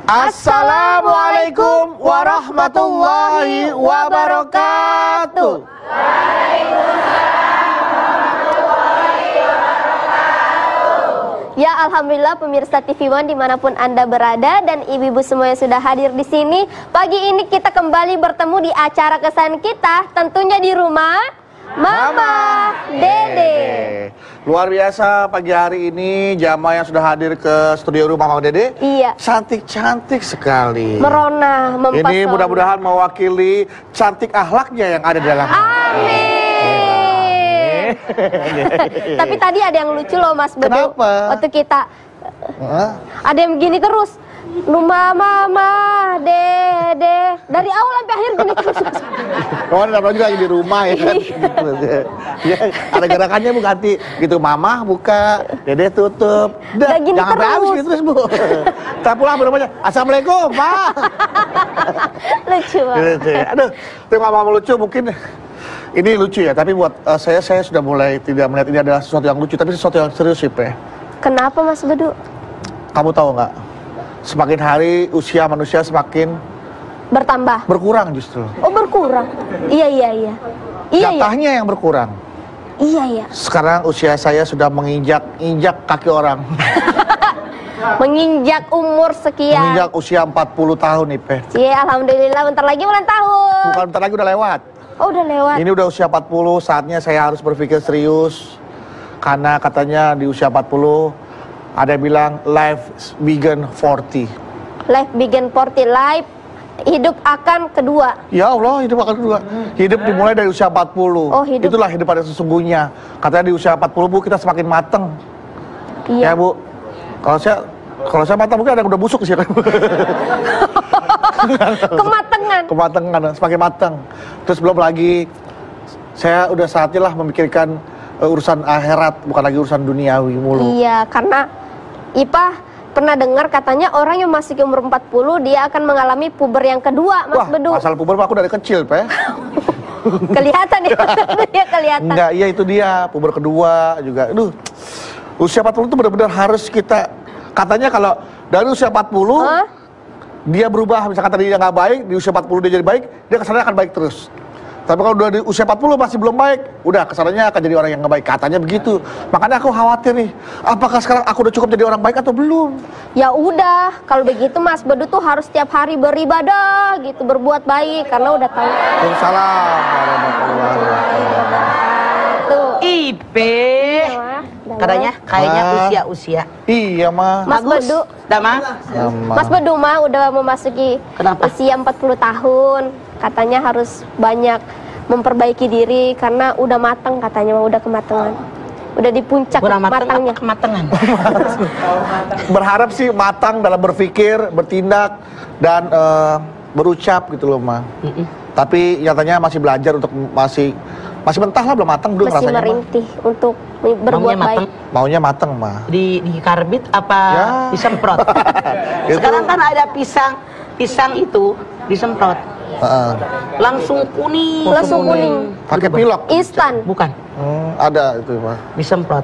Assalamualaikum warahmatullahi wabarakatuh. Ya, alhamdulillah pemirsa TV One dimanapun Anda berada dan ibu-ibu semua yang sudah hadir di sini. Pagi ini kita kembali bertemu di acara kesayangan kita, tentunya di rumah Mama Dede. Luar biasa pagi hari ini jamaah yang sudah hadir ke studio rumah Mama Dede. Iya. Cantik-cantik sekali. Merona, mempesona. Ini mudah-mudahan mewakili cantik akhlaknya yang ada di dalam. Amin. Tapi tadi ada yang lucu loh Mas Bedu. Kenapa? Waktu kita ada yang gini terus. Rumah Mama Dede. Dari awal sampai akhir gini terus. Kawan namanya juga lagi di rumah ya kan. Ya, ada gerakannya Bu ganti gitu, Mama buka, Dede tutup. Udah gini jangan sampai habis gitu terus Bu. Kita pulang berumahnya. Assalamualaikum Pak. Lucu banget. Aduh, itu Mama lucu mungkin. Ini lucu ya, tapi buat saya sudah mulai tidak melihat ini adalah sesuatu yang lucu, tapi sesuatu yang serius sih, Pe. Kenapa Mas Bedu? Kamu tahu nggak? Semakin hari usia manusia semakin Bertambah. berkurang justru. Oh, berkurang. Iya. Jatahnya yang berkurang. Iya. Sekarang usia saya sudah menginjak kaki orang. Menginjak umur sekian. Menginjak usia 40 tahun nih, Pe. Iya, alhamdulillah bentar lagi ulang tahun. Bukan bentar lagi udah lewat. Oh, udah lewat. Ini udah usia 40, saatnya saya harus berpikir serius. Karena katanya di usia 40 ada yang bilang life begin 40. Life begin 40, life hidup akan kedua. Ya Allah, hidup akan kedua. Hidup dimulai dari usia 40. Oh, hidup. Itulah hidup pada sesungguhnya. Katanya di usia 40 Bu kita semakin mateng. Iya. Ya Bu. Kalau saya matang mungkin ada yang udah busuk sih. Kematangan, semakin matang. Terus belum lagi saya udah saatnya lah memikirkan urusan akhirat, bukan lagi urusan duniawi mulu. Iya, karena Ipah pernah dengar katanya orang yang masih umur 40 dia akan mengalami puber yang kedua, Mas Bedu. Masalah puber aku dari kecil, Pe. Kelihatan ya, dia kelihatan. Enggak, iya itu dia, puber kedua juga. Aduh, usia 40 itu benar-benar harus kita, katanya kalau dari usia 40 dia berubah, misalkan tadi dia nggak baik, di usia 40 dia jadi baik, dia kesannya akan baik terus. Tapi kalau udah di usia 40 masih belum baik, udah kesannya akan jadi orang yang nggak baik, katanya begitu. Makanya aku khawatir nih, apakah sekarang aku udah cukup jadi orang baik atau belum? Ya udah, kalau begitu Mas Bedu tuh harus setiap hari beribadah gitu, berbuat baik karena udah tahu. Waalaikumsalam warahmatullahi wabarakatuh. Ipe. Katanya kayaknya usia-usia. Iya mah. Mas Bedu, Mas Bedu mah udah memasuki usia 40 tahun. Katanya harus banyak memperbaiki diri karena udah matang, katanya mah udah kematangan. Udah di puncak matangnya. Kematangan. Berharap sih matang dalam berpikir, bertindak dan berucap gitu loh mah. Tapi nyatanya masih belajar untuk masih mentah lah, belum matang belum masih rasanya. Masih merintih untuk berbuat baik. Maunya matang mah. Di karbit apa ya, disemprot? Sekarang kan ada pisang itu disemprot. Langsung kuning. Pakai pilok. Instan. Bukan. Ada itu mah. Disemprot.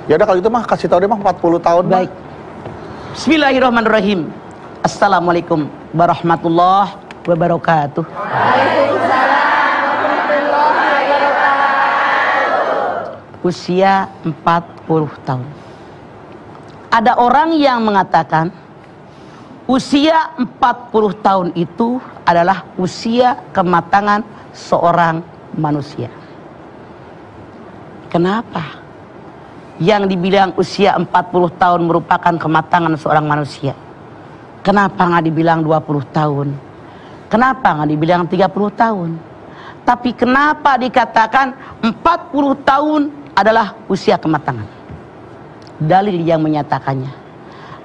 Ya udah kalau gitu mah kasih tahu dia mah 40 tahun. Baik. Bismillahirrahmanirrahim. Assalamualaikum warahmatullahi wabarakatuh. Usia 40 tahun. Ada orang yang mengatakan usia 40 tahun itu adalah usia kematangan seorang manusia. Kenapa? Yang dibilang usia 40 tahun merupakan kematangan seorang manusia. Kenapa nggak dibilang 20 tahun? Kenapa nggak dibilang 30 tahun? Tapi kenapa dikatakan 40 tahun adalah usia kematangan? Dalil yang menyatakannya,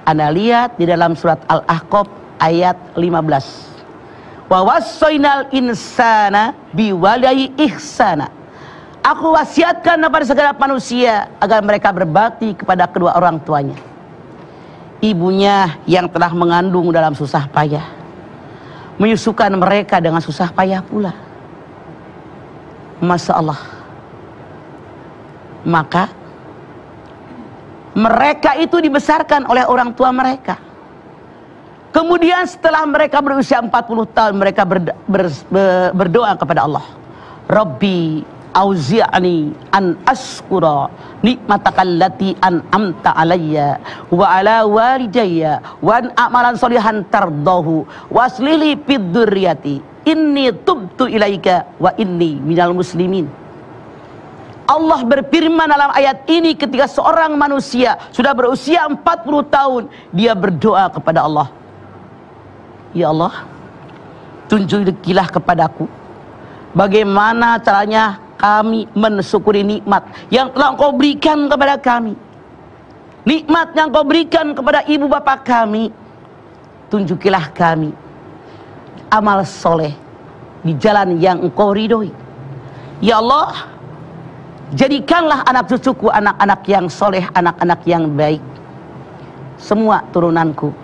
Anda lihat di dalam surat Al-Ahqaf ayat 15. Wa wassaynal insana biwalidayhi ihsana. Aku wasiatkan kepada segala manusia agar mereka berbakti kepada kedua orang tuanya. Ibunya yang telah mengandung dalam susah payah, menyusukan mereka dengan susah payah pula. Masya Allah. Maka mereka itu dibesarkan oleh orang tua mereka. Kemudian setelah mereka berusia 40 tahun, mereka berdoa kepada Allah. Rabbi auzi'ni an askura nikmataka allati an'amta alayya wa ala walidayya wa an a'malan sholihan tardahu waslili fid dzurriyyati inni tubtu ilaika wa inni minal muslimin. Allah berfirman dalam ayat ini ketika seorang manusia sudah berusia 40 tahun, dia berdoa kepada Allah. Ya Allah, tunjukilah kepadaku bagaimana caranya kami mensyukuri nikmat yang telah Engkau berikan kepada kami. Nikmat yang Engkau berikan kepada ibu bapak kami. Tunjukilah kami amal soleh di jalan yang Engkau ridhoi. Ya Allah, jadikanlah anak cucuku anak-anak yang soleh, anak-anak yang baik. Semua turunanku,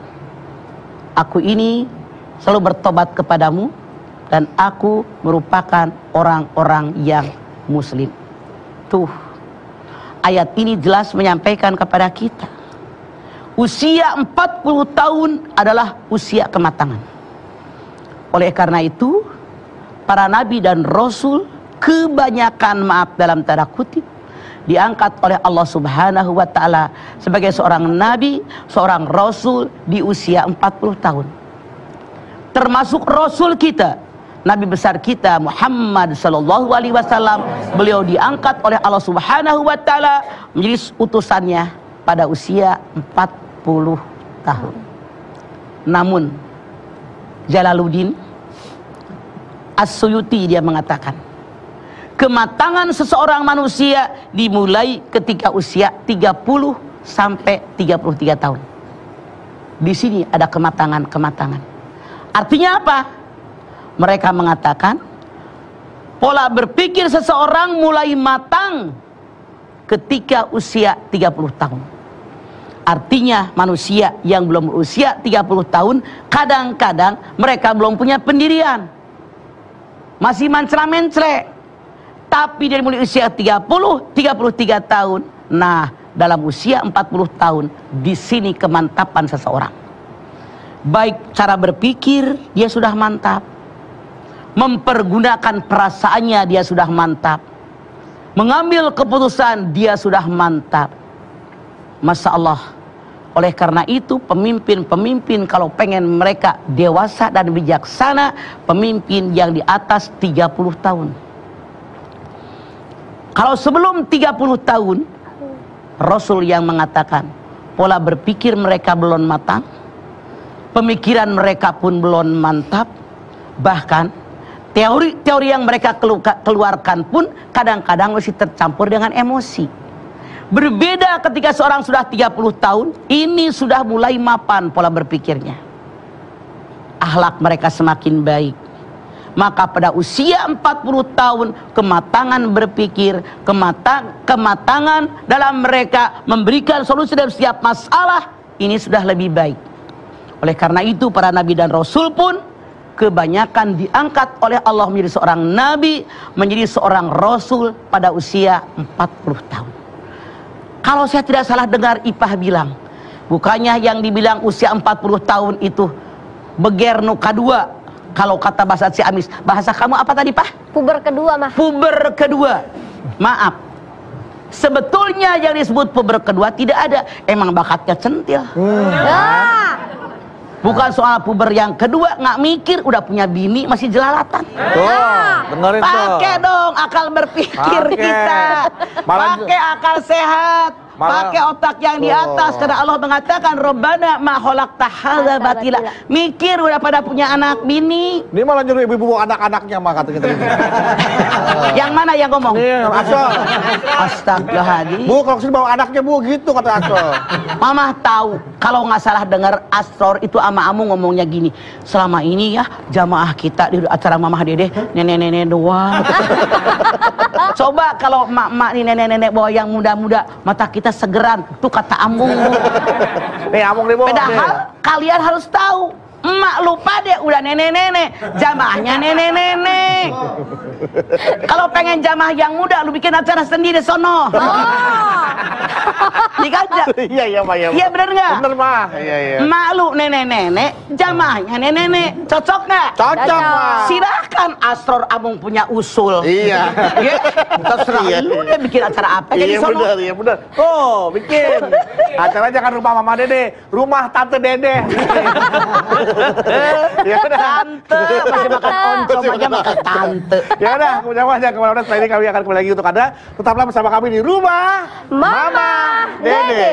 aku ini selalu bertobat kepadamu dan aku merupakan orang-orang yang muslim. Tuh, ayat ini jelas menyampaikan kepada kita, usia 40 tahun adalah usia kematangan. Oleh karena itu, para nabi dan rasul kebanyakan, maaf dalam tanda kutip, diangkat oleh Allah Subhanahu wa ta'ala sebagai seorang nabi, seorang rasul di usia 40 tahun. Termasuk rasul kita, nabi besar kita Muhammad sallallahu alaihi wasallam, beliau diangkat oleh Allah Subhanahu wa ta'ala menjadi utusannya pada usia 40 tahun. Namun Jalaluddin As-Suyuti dia mengatakan, kematangan seseorang manusia dimulai ketika usia 30 sampai 33 tahun. Di sini ada kematangan-kematangan. Artinya apa? Mereka mengatakan pola berpikir seseorang mulai matang ketika usia 30 tahun. Artinya manusia yang belum berusia 30 tahun kadang-kadang mereka belum punya pendirian, masih mencela-mencela. Tapi dari mulai usia 30, 33 tahun, nah dalam usia 40 tahun, di sini kemantapan seseorang. Baik cara berpikir dia sudah mantap, mempergunakan perasaannya dia sudah mantap, mengambil keputusan dia sudah mantap. Masya Allah. Oleh karena itu pemimpin-pemimpin kalau pengen mereka dewasa dan bijaksana, pemimpin yang di atas 30 tahun. Kalau sebelum 30 tahun, Rasul yang mengatakan pola berpikir mereka belum matang, pemikiran mereka pun belum mantap, bahkan teori-teori yang mereka keluarkan pun kadang-kadang masih tercampur dengan emosi. Berbeda ketika seorang sudah 30 tahun, ini sudah mulai mapan pola berpikirnya. Akhlak mereka semakin baik. Maka pada usia 40 tahun, kematangan berpikir, kematangan dalam mereka memberikan solusi dalam setiap masalah, ini sudah lebih baik. Oleh karena itu para nabi dan rasul pun kebanyakan diangkat oleh Allah menjadi seorang nabi, menjadi seorang rasul pada usia 40 tahun. Kalau saya tidak salah dengar Ipah bilang, bukannya yang dibilang usia 40 tahun itu beger nu kadua. Kalau kata bahasa Ciamis, bahasa kamu apa tadi Pak? Puber kedua mah. Puber kedua. Maaf, sebetulnya yang disebut puber kedua tidak ada, emang bakatnya centil. Bukan soal puber yang kedua, nggak mikir, udah punya bini masih jelalatan. Dengerin tuh. Pakai dong akal berpikir kita. Pakai akal sehat. Pakai otak yang di atas. Karena Allah mengatakan Rabbana ma khalaqta hadza batila. Mikir udah pada punya anak bini. Ini malah nyuruh ibu-ibu anak-anaknya mah katanya. Yang mana yang ngomong? Nih, Asol. Astagfirullahaladzim. Bu, kalau sini bawa anaknya Bu, gitu kata Asol. Mama tahu, kalau nggak salah dengar Asror itu ama Amu ngomongnya gini, selama ini ya jamaah kita di acara Mamah Dede nenek-nenek doang. Coba kalau mak-mak nih nenek-nenek bawa yang muda-muda, mata kita segeran. Tuh kata Amung. Nih Amung nih, Bu. Padahal kalian harus tahu, Emak lupa deh udah nenek-nenek, jamaahnya nenek-nenek. Kalau pengen jamaah yang muda, lu bikin acara sendiri sono. Iya, Mak. Iya bener nggak? Bener, Mak. Iya. Emak lu nenek-nenek, jamaahnya nenek-nenek. Cocok nggak? Cocok, Mak. Silahkan Asror Amung punya usul. Iya. Terserah lu deh bikin acara apa jadi sono. Iya bener. Oh, bikin. Acaranya kan rumah Mama Dede, rumah Tante Dede. Ya udah. Tante, masih makan oncom aja makan tante. Ya udah, jangan kemana-mana. Setelah ini kami akan kembali lagi untuk Anda. Tetaplah bersama kami di rumah Mama Dede.